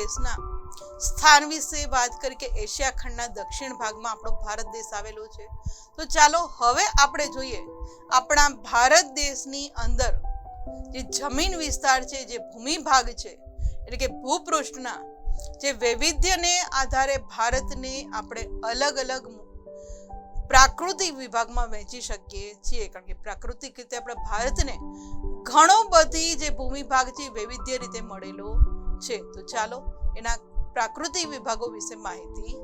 દેશના સ્થાન વિશે વાત કરી કે એશિયા ખંડના દક્ષિણ ભાગમાં આપણો ભારત દેશ આવેલો છે. તો ચાલો હવે આપણે જોઈએ આપણા ભારત દેશની અંદર જે જમીન વિસ્તાર છે, જે ભૂમિ ભાગ છે, એટલે કે ભૂપૃષ્ઠના જે વૈવિધ્યને આધારે ભારતને આપણે અલગ અલગ પ્રાકૃતિક વિભાગમાં વહેંચી શકીએ છીએ. કારણ કે પ્રાકૃતિક રીતે આપણે ભારતને ઘણો બધી જે ભૂમિ ભાગ છે વૈવિધ્ય રીતે મળેલો છે. તો ચાલો એના પ્રાકૃતિક વિભાગો વિશે માહિતી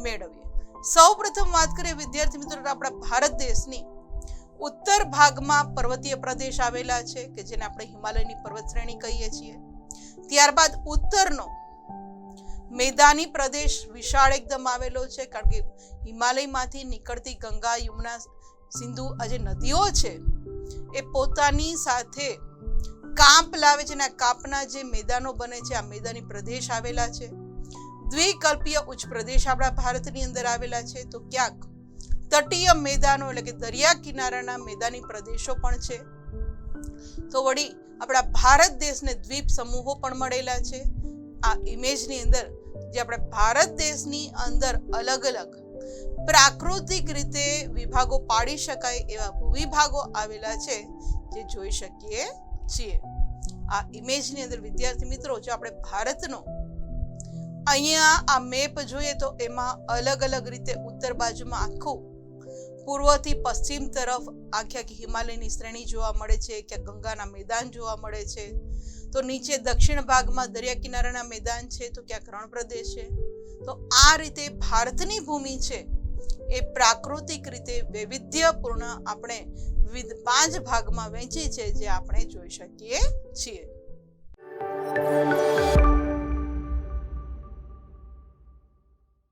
મેળવીએ. સૌ પ્રથમ વાત કરીએ વિદ્યાર્થી મિત્રો, આપણા ભારત દેશની ઉત્તર ભાગમાં પર્વતીય પ્રદેશ આવેલા છે કે જેને આપણે હિમાલયની પર્વત શ્રેણી કહીએ છીએ. ત્યારબાદ ઉત્તરનો મેદાની પ્રદેશ વિશાળ એકદમ આવેલો છે, કારણ કે હિમાલયમાંથી નીકળતી ગંગા, યમુના, સિંધુ આ જે નદીઓ છે એ પોતાની સાથે કાંપ લાવે છે અને આ કાંપના જે મેદાનો બને છે, આ મેદાની પ્રદેશ આવેલા છે. દ્વિકલ્પીય ઉચ્ચ પ્રદેશ આપણા ભારતની અંદર આવેલા છે. તો ક્યાંક તટીય મેદાનો એટલે કે દરિયા કિનારાના મેદાની પ્રદેશો પણ છે. તો વળી આપણા ભારત દેશને દ્વીપ સમૂહો પણ મળેલા છે. આ ઇમેજની અંદર જે આપણે ભારત દેશની અંદર અલગ અલગ પ્રાકૃતિક રીતે વિભાગો પાડી શકાય એવા ભૂવિભાગો આવેલા છે જે જોઈ શકીએ છીએ. આ ઇમેજની અંદર વિદ્યાર્થી મિત્રો, જો આપણે ભારતનો અહીંયા આ મેપ જોઈએ તો એમાં અલગ અલગ રીતે ઉત્તર બાજુમાં આખું પૂર્વથી પશ્ચિમ તરફ આખી હિમાલયની શ્રેણી જોવા મળે છે, ક્યાં ગંગાના મેદાન જોવા મળે છે. તો નીચે દક્ષિણ ભાગમાં દરિયા કિનારાના મેદાન છે, તો ક્યાંક રણ પ્રદેશ છે. તો આ રીતે ભારતની ભૂમિ છે એ પ્રાકૃતિક રીતે વૈવિધ્યપૂર્ણ આપણે વિવિધ 5 ભાગમાં વહેંચી છે, જે આપણે જોઈ શકીએ છીએ.